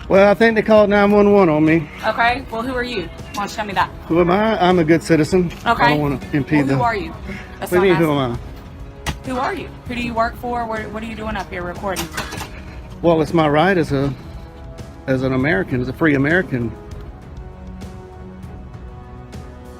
Well, I think they called 911 on me. Okay, well, who are you? Why don't you tell me that? Who am I? I'm a good citizen. Okay. I don't want to impede Well, them. who are you? That's What do you mean, what who I'm am I? asking. Who are you? Who do you work for? What are you doing up here recording? Well, it's my right as an American, as a free American.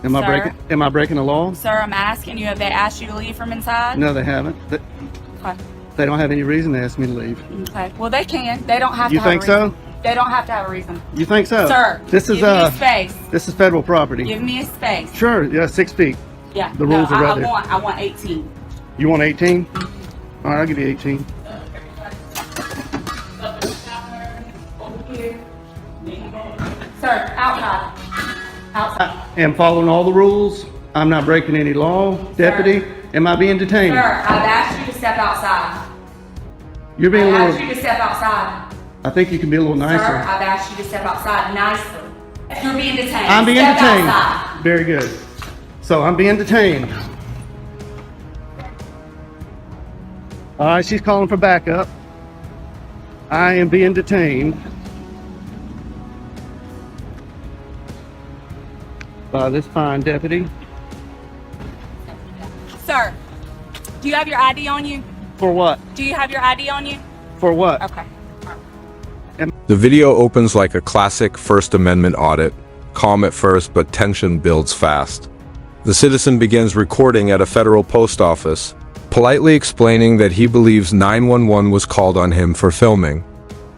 Am I breaking the law? Sir, I'm asking you, have they asked you to leave from inside? No, they haven't. Okay. They don't have any reason to ask me to leave. Okay. Well, they can. They don't have You to have think a reason. so? They don't have to have a reason. You think so? Sir, this is give me a space. This is federal property. Give me a space. Sure, yeah, 6 feet. Yeah. The rules are right there. I want 18. You want 18? All right, I'll give you 18. Sir, outside. Outside. I am following all the rules. I'm not breaking any law. Deputy, am I being detained? Sir, I've asked you to step outside. You're being a I've asked little... you to step outside. I think you can be a little nicer. Sir, I've asked you to step outside nicely. You're being detained. I'm being Step detained. outside. Very good. So I'm being detained. All right, she's calling for backup. I am being detained by this fine deputy. Sir, do you have your ID on you? For what? Do you have your ID on you? For what? Okay. The video opens like a classic First Amendment audit, calm at first but tension builds fast. The citizen begins recording at a federal post office, politely explaining that he believes 911 was called on him for filming.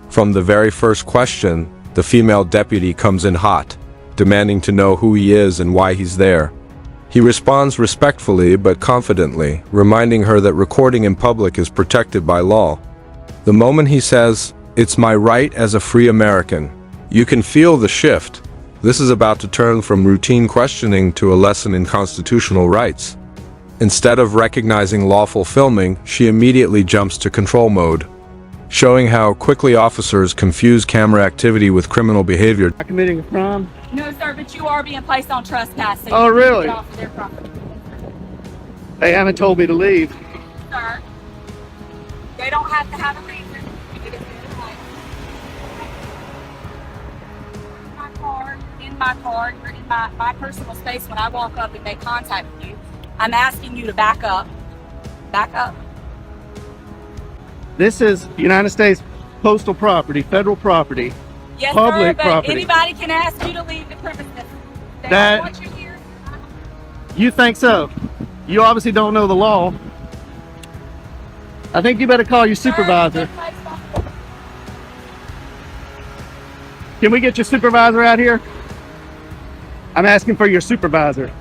From the very first question, the female deputy comes in hot, demanding to know who he is and why he's there. He responds respectfully but confidently, reminding her that recording in public is protected by law. The moment he says, "It's my right as a free American," you can feel the shift. This is about to turn from routine questioning to a lesson in constitutional rights. Instead of recognizing lawful filming, she immediately jumps to control mode, showing how quickly officers confuse camera activity with criminal behavior. Am I committing a crime? No, sir, but you are being placed on trespass. So Oh, you need to really? get off of their property. They haven't told me to leave. Sir, they don't have to have a reason. In my car, you're in my personal space. When I walk up and make contact with you, I'm asking you to back up. Back up. This is United States postal property, federal property. Yes, Public sir, but property. anybody can ask you to leave the premises. They That- don't want you here. You think so? You obviously don't know the law. I think you better call your supervisor. Can we get your supervisor out here? I'm asking for your supervisor.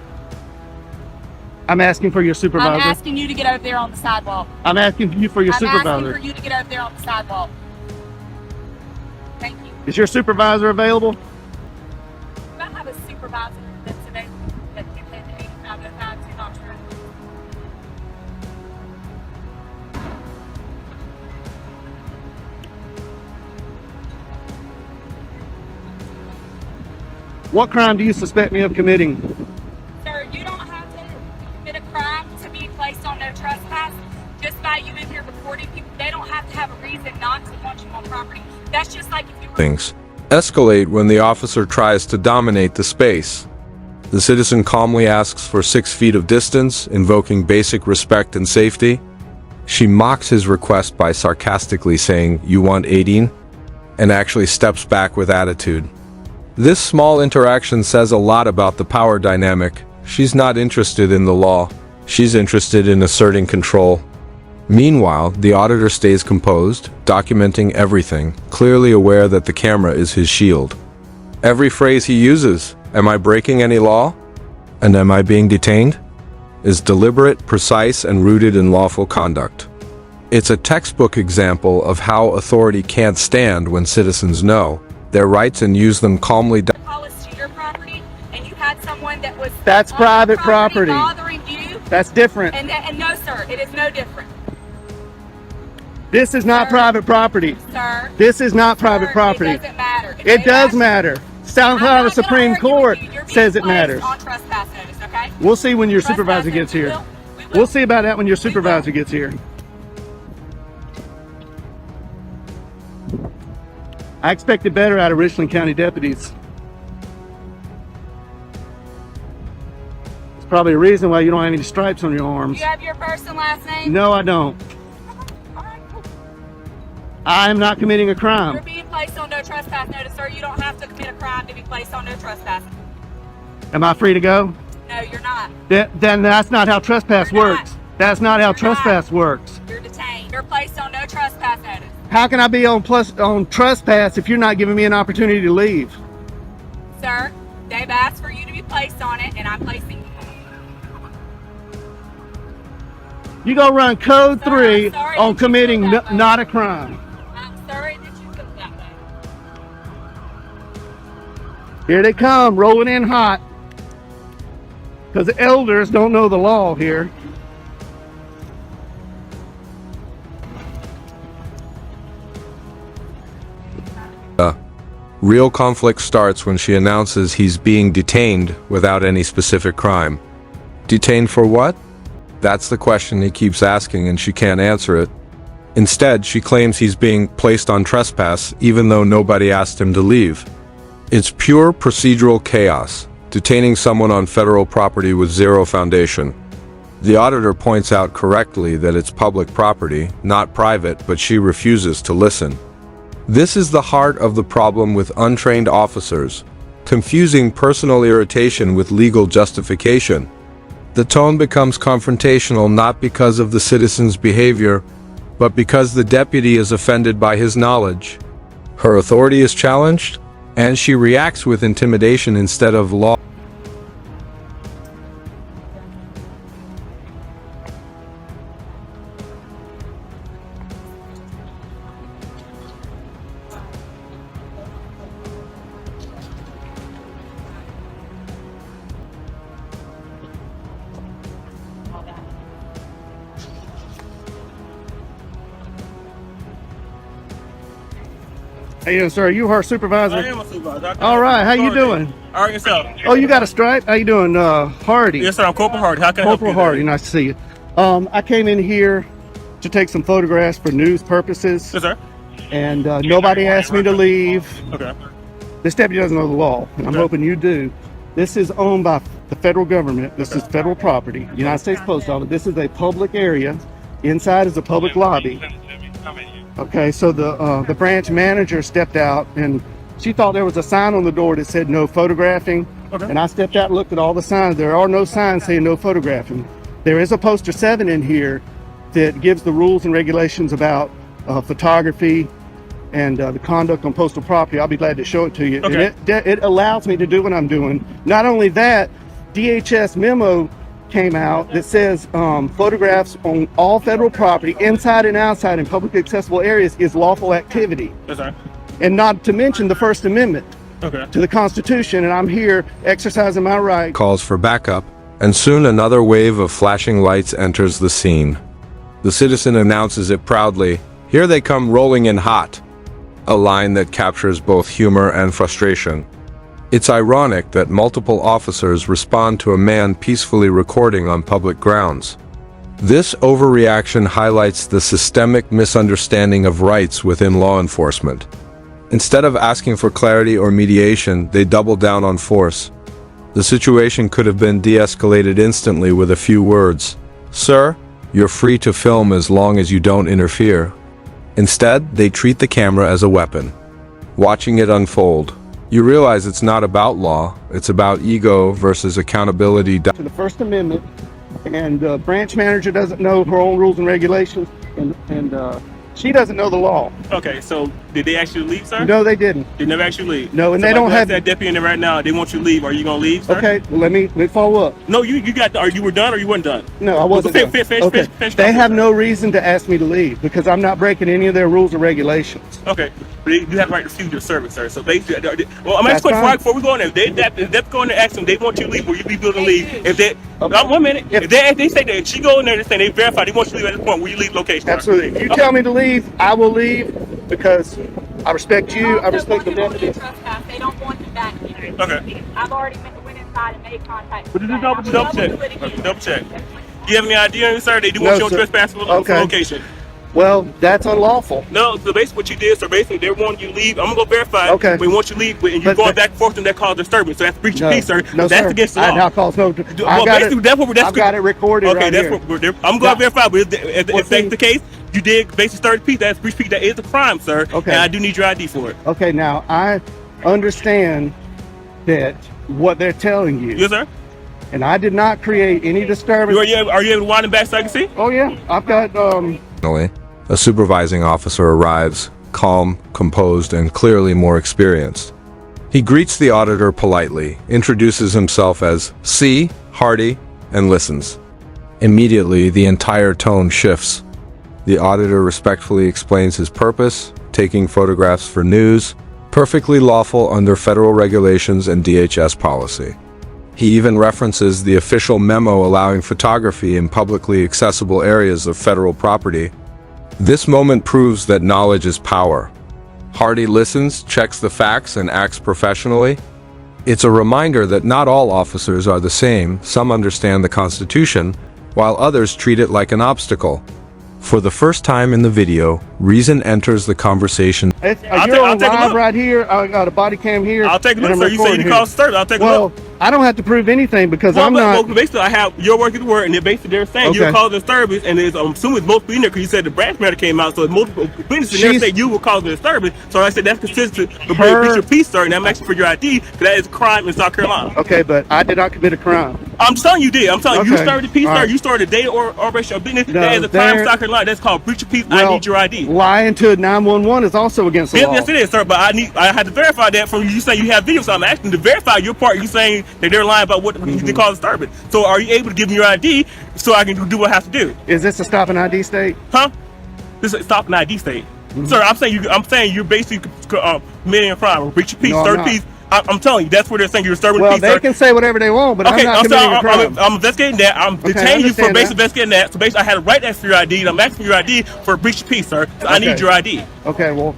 I'm asking for your I'm supervisor. asking you to get over there on the sidewalk. I'm asking you for your I'm supervisor. asking for you to get over there on the sidewalk. Thank you. Is your supervisor available? Do I have a supervisor that's available that can pay the 8505 to not true? What crime do you suspect me of committing? Sir, you don't have to commit a crime to be placed on no trespass. Just by you in here recording people, they don't have to have a reason not to want you on property. That's just like if you were... Things escalate when the officer tries to dominate the space. The citizen calmly asks for 6 feet of distance, invoking basic respect and safety. She mocks his request by sarcastically saying, "You want 18?" and actually steps back with attitude. This small interaction says a lot about the power dynamic. She's not interested in the law. She's interested in asserting control. Meanwhile, the auditor stays composed, documenting everything, clearly aware that the camera is his shield. Every phrase he uses, "Am I breaking any law?" and "Am I being detained?" is deliberate, precise, and rooted in lawful conduct. It's a textbook example of how authority can't stand when citizens know their rights and use them calmly. Call us to your property, and you had someone that was... That's on private your property. bothering you. That's different. And no, sir, it is no different. This is not Sir. private property. Sir. This is not private Sir, property. It doesn't matter. If It they does ask- matter. South I'm Carolina not gonna Supreme argue Court with you. You're being says it placed matters. on trespass notice, okay? We'll see when your Trespass supervisor notice. gets here. We will. We'll see about that when your supervisor gets here. I expected better out of Richland County deputies. There's probably a reason why you don't have any stripes on your arms. You have your first and last name? No, I don't. All right, cool. I am not committing a You're crime. being placed on no trespass notice, sir. You don't have to commit a crime to be placed on no trespass. Am I free to go? No, you're not. Then that's not how trespass You're not. works. That's not how You're trespass not. works. You're detained. You're placed on no trespass notice. How can I be on trespass if you're not giving me an opportunity to leave? Sir, they've asked for you to be placed on it, and I'm placing you. You go run code Sir, 3 I'm sorry on that you committing feel that way. not a crime. I'm sorry that you feel that way. Here they come, rolling in hot. Because the elders don't know the law here. Real conflict starts when she announces he's being detained without any specific crime. Detained for what? That's the question he keeps asking, and she can't answer it. Instead, she claims he's being placed on trespass even though nobody asked him to leave. It's pure procedural chaos, detaining someone on federal property with zero foundation. The auditor points out correctly that it's public property, not private, but she refuses to listen. This is the heart of the problem with untrained officers, confusing personal irritation with legal justification. The tone becomes confrontational not because of the citizen's behavior, but because the deputy is offended by his knowledge. Her authority is challenged, and she reacts with intimidation instead of law. How you doing, sir? Are you her supervisor? I am a supervisor. All right, how you doing? All right, yourself. Oh, you got a stripe? How you doing, Hardy? Yes, sir. I'm Corporal Hardy. How can I help Corporal you? Hardy, nice to see you. I came in here to take some photographs for news purposes, Yes, sir. and nobody asked me to leave. Okay. This deputy doesn't know the law, and I'm Okay. hoping you do. This is owned by the federal government. This is federal property, United States Post Office. This is a public area. Inside is a public lobby. Okay, so the branch manager stepped out, and she thought there was a sign on the door that said no photographing. Okay. And I stepped out and looked at all the signs. There are no signs saying no photographing. There is a poster 7 in here that gives the rules and regulations about photography and the conduct on postal property. I'll be glad to show it to you. Okay. And it allows me to do what I'm doing. Not only that, DHS memo came out that says photographs on all federal property, inside and outside in publicly accessible areas, is lawful activity. Yes, sir. And not to mention the First Amendment Okay. to the Constitution, and I'm here exercising my right. Calls for backup, and soon another wave of flashing lights enters the scene. The citizen announces it proudly, "Here they come rolling in hot," a line that captures both humor and frustration. It's ironic that multiple officers respond to a man peacefully recording on public grounds. This overreaction highlights the systemic misunderstanding of rights within law enforcement. Instead of asking for clarity or mediation, they double down on force. The situation could have been de-escalated instantly with a few words. "Sir, you're free to film as long as you don't interfere." Instead, they treat the camera as a weapon. Watching it unfold, you realize it's not about law, it's about ego versus accountability. To the First Amendment, and branch manager doesn't know her own rules and regulations, and she doesn't know the law. Okay. So, did they actually leave, sir? No, they didn't. They never actually leave. No, and So they if don't I ask have- that deputy in there right now. They want you to leave. Are you gonna leave, sir? Okay, well, let me follow up. No, you got. Are you were done or you weren't done? No, I wasn't. Finish, done. finish, Okay. finish They off have with no reason to ask me to leave because I'm not breaking any of their rules or regulations. Okay, but you have the right to refuse your service, sir. So they, well, I'm That's asking fine. before we go in there. If they go in there, ask them. They want you to leave. Will you be willing to leave? If they, Okay. 1 minute. If- If they say that she go in there and say they verify they want you to leave at this point, will you leave location? sir? Absolutely. If you Okay. tell me to leave, I will leave because I respect you. I respect the deputy. They don't want you back here. Okay. I've already went inside and made contact. But with just them. double I will do it check. again. Double check. Do you have any idea, sir? They do No, want you on sir. trespass for Okay. location. Well, that's unlawful. No, so basically what you did, so basically they want you to leave. I'm gonna go verify. Okay. We want you to leave, and you're going back and forth, and that caused disturbance. So that's breach of peace, sir. No, That's sir. against the law. Now calls no. Well, basically, that's what I've got it recorded. Okay, right that's here. what we're. I'm going to verify, but if that's see- the case, you did basically start peace. That's breach of peace. That is a crime, sir. Okay. And I do need your ID for it. Okay, now I understand that what they're telling you, Yes, sir. and I did not create any disturbance. Are you able to wind it back so I can see? Oh yeah, I've got Finally, a supervising officer arrives, calm, composed, and clearly more experienced. He greets the auditor politely, introduces himself as C. Hardy, and listens. Immediately, the entire tone shifts. The auditor respectfully explains his purpose, taking photographs for news, perfectly lawful under federal regulations and DHS policy. He even references the official memo allowing photography in publicly accessible areas of federal property. This moment proves that knowledge is power. Hardy listens, checks the facts, and acts professionally. It's a reminder that not all officers are the same. Some understand the Constitution, while others treat it like an obstacle. For the first time in the video, reason enters the conversation. you're on live right here. I got a body cam here. I'll take a look, and sir. I'm You said you recording called service. I'll take a look. Well, I don't have to prove anything because I'm not. Well, basically, I have your work is word, and basically they're saying Okay. you're causing disturbance, and I'm assuming it's multiple in there because you said the branch matter came out, so it's multiple witnesses in there She's- saying you were causing disturbance. So I said that's consistent with Her- breach of peace, sir, and I'm asking for your ID because that is a crime in South Carolina. Okay, but I did not commit a crime. I'm telling you did. I'm telling you, you Okay. started the peace, All sir. right. You started a data or operation of business. No, That is a crime in there- South Carolina. That's called breach of peace. I Well, need your ID. Lying to 911 is also against the law. Yes, it is, sir. But I had to verify that from you. You saying you have video, so I'm asking to verify your part. You saying that they're lying about what they call disturbance. So are you able to give me your ID so I can do what I have to do? Is this a stop and ID state? Huh? This is stop an ID state, sir. I'm saying you're basically committing a crime, or breach of peace, No, I'm third not. peace. I'm telling you, that's where they're saying you're disturbing Well, peace, they sir. can say whatever they want, but Okay, I'm not committing a crime. I'm investigating that. I'm detaining you for understand basically that. investigating that. So basically, I had to write that for your ID, and I'm asking for your ID for breach of peace, sir. So I need Okay. your ID. Okay, well,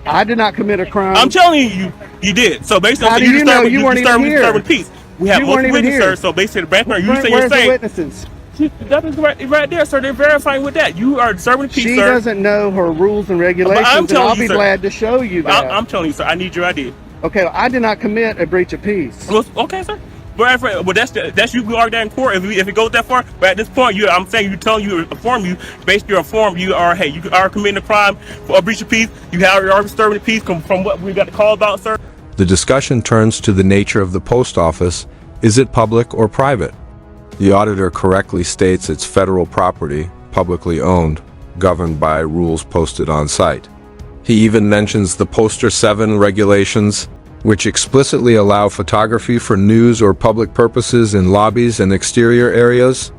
I did not commit a crime. I'm telling you, you did. So basically, How I'm do saying you you're know? disturbing, You you're weren't even disturbing, here. disturbing peace. We have You weren't multiple even witnesses, here. sir. So basically, the branch matter, you Where's say you're the saying witnesses? that is right there, sir. They're verifying with that. You are disturbing peace, She sir. doesn't know her rules and regulations, and telling I'll you, be sir. glad to show you that. I'm telling you, sir. I need your ID. Okay, I did not commit a breach of peace. Well, okay, sir. But that's you. We argue that in court if it goes that far. But at this point, I'm saying inform you. Basically, you're informed. You are committing a crime for a breach of peace. You are disturbing the peace from what we got the call about, sir. The discussion turns to the nature of the post office. Is it public or private? The auditor correctly states it's federal property, publicly owned, governed by rules posted on site. He even mentions the Poster 7 regulations, which explicitly allow photography for news or public purposes in lobbies and exterior areas.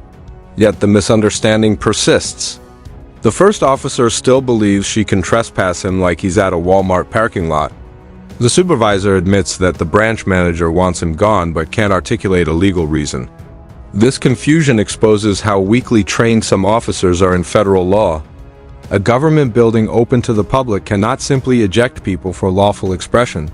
Yet the misunderstanding persists. The first officer still believes she can trespass him like he's at a Walmart parking lot. The supervisor admits that the branch manager wants him gone but can't articulate a legal reason. This confusion exposes how weakly trained some officers are in federal law. A government building open to the public cannot simply eject people for lawful expression.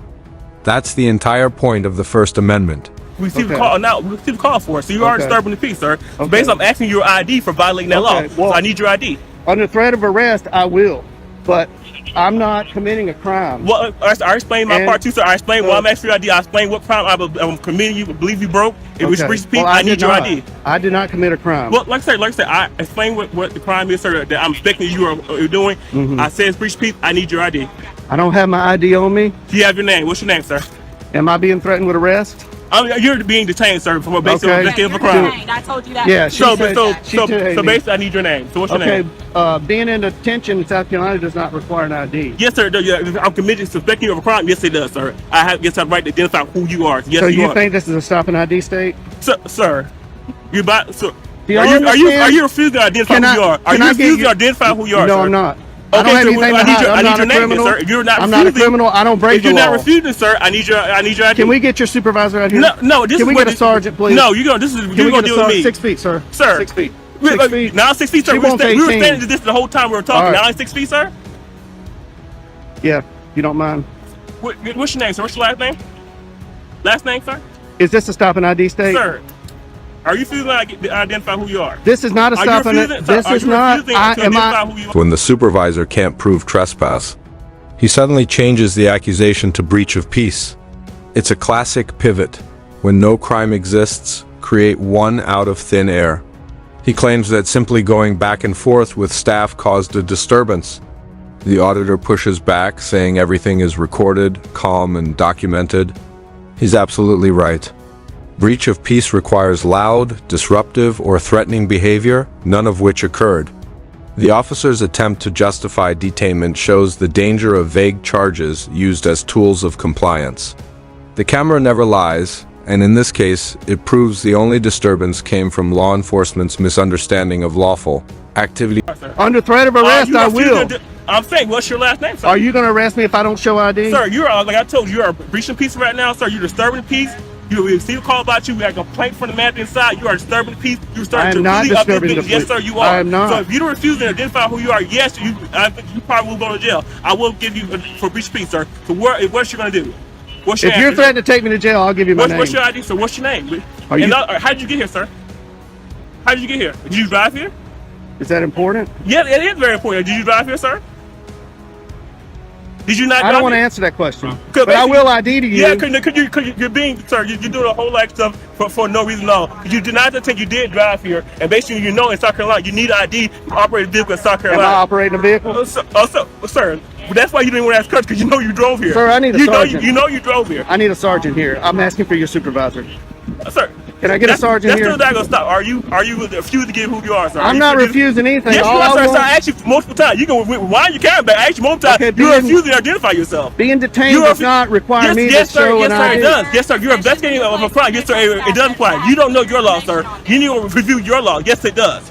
That's the entire point of the First Amendment. We see the Okay. call now. We see the call for it. So you are Okay. disturbing the peace, sir. Okay. Basically, I'm asking your ID for violating that law. Okay, well- So I need your ID. Under threat of arrest, I will, but I'm not committing a crime. Well, I explained my And- part too, sir. I explained why I'm asking your ID. I explained what crime I'm committing. You believe you broke. It was Okay. breach of peace. Well, I did need your not. ID. I did not commit a crime. Well, like I said, I explained what the crime is, sir. That I'm expecting you are doing. Mm-hmm. I said it's breach of peace. I need your ID. I don't have my ID on me. Do you have your name? What's your name, sir? Am I being threatened with arrest? You're being detained, sir, for basically Okay. investigating of a You're crime. detained. I told you that. Yeah, she So, said- so, she so, detained so me. basically, I need your name. So what's your Okay, name? being in detention in South Carolina does not require an ID. Yes, sir. I'm committed to suspecting you of a crime. Yes, it does, sir. I have right to identify who you are. Yes, So you you are. think this is a stop and ID state? Sir, you about so. Do you Are you understand? refusing to identify Can who I- you are? Are can you I get refusing you- to identify who you are, No, sir? I'm not. I don't Okay, have so anything I to need hide. your, I'm I need not your a name, criminal. sir. You're not I'm refusing. not a criminal. I don't break If the you're law. not refusing, sir, I need your ID. Can we get your supervisor out here? No. This Can is we what get a sergeant, please? No, you're gonna. This is Can you're we gonna get a deal with me, 6 feet, sir? sir. 6 feet. 6 feet. Now 6 feet, sir. She We won't were take standing 10. this the whole time we were talking. All right. Now it's 6 feet, sir. Yeah, you don't mind. What's your name, sir? What's your last name? Last name, sir. Is this a stop and ID state? Sir, Are you refusing to identify who you are? This is not a Are you stop and refusing- this are is you not. refusing to identify who you are? When the supervisor can't prove trespass, he suddenly changes the accusation to breach of peace. It's a classic pivot. When no crime exists, create one out of thin air. He claims that simply going back and forth with staff caused a disturbance. The auditor pushes back, saying everything is recorded, calm, and documented. He's absolutely right. Breach of peace requires loud, disruptive, or threatening behavior, none of which occurred. The officer's attempt to justify detainment shows the danger of vague charges used as tools of compliance. The camera never lies, and in this case, it proves the only disturbance came from law enforcement's misunderstanding of lawful activity. Under threat of arrest. I will. I'm saying, what's your last name, sir? Are you going to arrest me if I don't show ID? Sir, you're like I told you, you are breaching peace right now, sir. You're disturbing the peace. You receive a call about you. We got a complaint from the man inside. You are disturbing the peace. You're starting to not really up disturbing this the Yes, peace. sir, you are. I am not. So if you don't refuse to identify who you are, yes, I think you probably will go to jail. I will give you for breach of peace, sir. So what's you gonna do? What's your If you're answer? threatening to take me to jail, I'll give you my name. What's your ID, sir? What's your name? Are you- How did you get here, sir? How did you get here? Did you drive here? Is that important? Yeah, it is very important. Did you drive here, sir? Did you not? I don't drive want to here? answer that question. 'Cause But I basically- will ID to you. Yeah, cause you're being, sir, you're doing a whole lot of stuff for no reason at all. You denied the thing you did drive here, and basically you know in South Carolina you need an ID to operate a vehicle in South Am I Carolina. operating a vehicle? Sir, that's why you didn't want to ask questions, because you know you drove here. Sir, I need a sergeant. You know you drove here. I need a sergeant here. I'm asking for your supervisor. Sir, Can I get a sergeant that's here? still not gonna stop. Are you refusing to give who you are, sir? I'm not refusing anything. Yes, All you I are, sir. want- Sir, I asked you multiple times. You can wind your camera back. I asked you multiple times. Okay, You're being- refusing to identify yourself. Being detained does not require me yes, to sir, show yes, an sir, ID. it does. Yes, sir. You're investigating of a crime. Yes, sir, it does apply. You don't know your law, sir. You need to review your law. Yes, it does.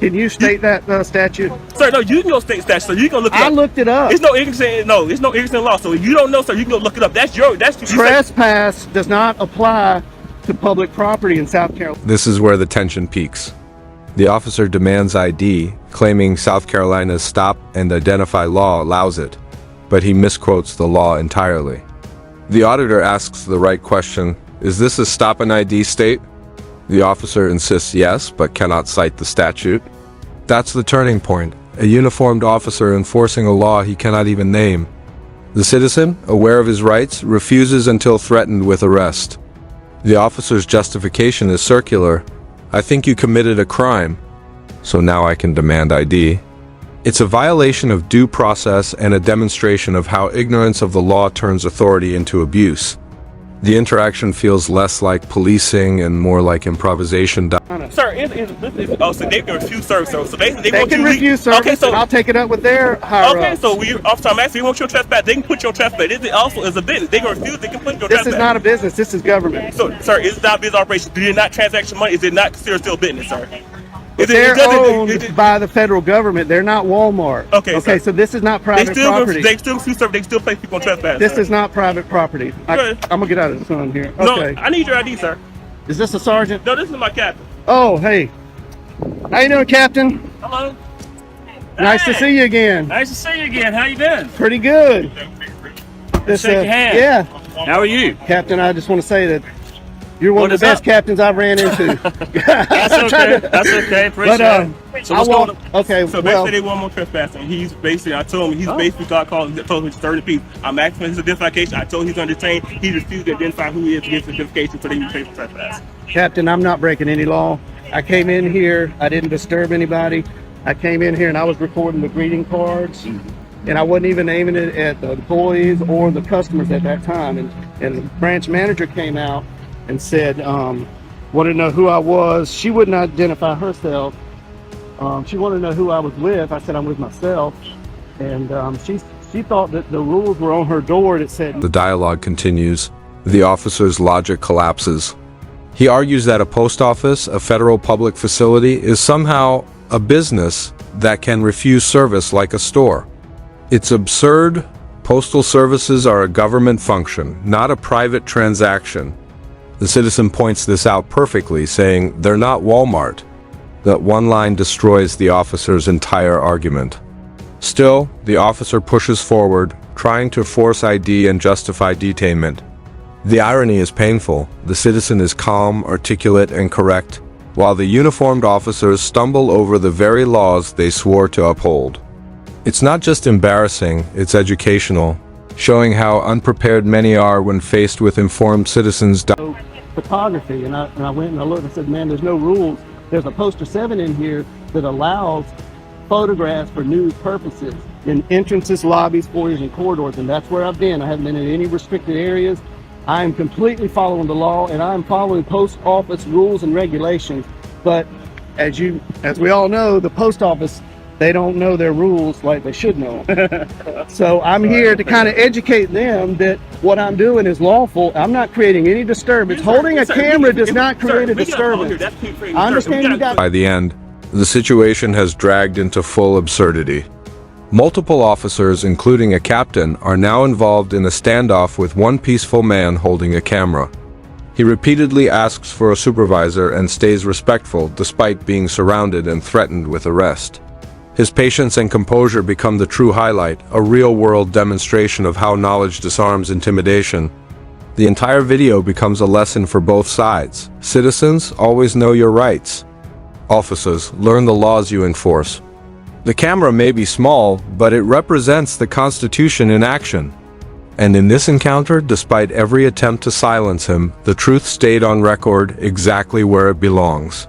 Can you state that statute? Sir, no, you can go state statute, sir. You can look it up. I looked it up. It's no ignorance in law. So if you don't know, sir, you can go look it up. That's you say- Trespass does not apply to public property in South Carolina. This is where the tension peaks. The officer demands ID, claiming South Carolina's stop and identify law allows it, but he misquotes the law entirely. The auditor asks the right question, is this a stop and ID state? The officer insists yes, but cannot cite the statute. That's the turning point, a uniformed officer enforcing a law he cannot even name. The citizen, aware of his rights, refuses until threatened with arrest. The officer's justification is circular. I think you committed a crime, so now I can demand ID. It's a violation of due process and a demonstration of how ignorance of the law turns authority into abuse. The interaction feels less like policing and more like improvisation. Sir, so they can refuse service. So basically, They can refuse service, Okay, so and I'll take it up with their higher okay, ups. so officer, I'm asking, you want your trespass? They can put your trespass. This also is a business. They can refuse. They can put your This trespass. is not a business. This is government. So, sir, it's not a business operation. Do you not transaction money? Is it not considered still business, sir? They're owned by the federal government. They're not Walmart. Okay, Okay, sir. so this is not private property. They still refuse service. They still place people on trespass. This sir. is not private property. Good. I'm gonna get out of the sun here. No, Okay. I need your ID, sir. Is this a sergeant? No, this is my captain. Oh, hey. How you doing, Captain? Hello. Nice to Hey. see you again. Nice to see you again. How you doing? Pretty good. This, Shake your hand. Yeah, How are you? Captain. I just want to say that you're one What of the is best up? captains I've ran into. That's okay. That's okay. Appreciate it. So I what's want. going on? Okay, So well, basically, they want more trespassing. He's basically, I told him, he's basically got called, told him he's 30 people. I'm asking for his identification. I told him he's under detained. He refused to identify who he is to get his identification, so they can pay for trespass. Captain, I'm not breaking any law. I came in here. I didn't disturb anybody. I came in here and I was recording the greeting cards, and I wasn't even aiming it at the employees or the customers at that time. And the branch manager came out and said, wanted to know who I was. She wouldn't identify herself. She wanted to know who I was with. I said I'm with myself, and she thought that the rules were on her door that said. The dialogue continues. The officer's logic collapses. He argues that a post office, a federal public facility, is somehow a business that can refuse service like a store. It's absurd. Postal services are a government function, not a private transaction. The citizen points this out perfectly, saying they're not Walmart. That one line destroys the officer's entire argument. Still, the officer pushes forward, trying to force ID and justify detainment. The irony is painful. The citizen is calm, articulate, and correct, while the uniformed officers stumble over the very laws they swore to uphold. It's not just embarrassing, it's educational, showing how unprepared many are when faced with informed citizens. Photography, and I went and I looked and said, man, there's no rules. There's a poster 7 in here that allows photographs for news purposes in entrances, lobbies, foyers, and corridors, and that's where I've been. I haven't been in any restricted areas. I am completely following the law, and I'm following post office rules and regulations. But as we all know, the post office, they don't know their rules like they should know. So I'm here to kind of educate them that what I'm doing is lawful. I'm not creating any disturbance. Holding a camera does not create a disturbance. I understand you got. By the end, the situation has dragged into full absurdity. Multiple officers, including a captain, are now involved in a standoff with one peaceful man holding a camera. He repeatedly asks for a supervisor and stays respectful despite being surrounded and threatened with arrest. His patience and composure become the true highlight, a real-world demonstration of how knowledge disarms intimidation. The entire video becomes a lesson for both sides. Citizens, always know your rights. Officers, learn the laws you enforce. The camera may be small, but it represents the Constitution in action. And in this encounter, despite every attempt to silence him, the truth stayed on record exactly where it belongs.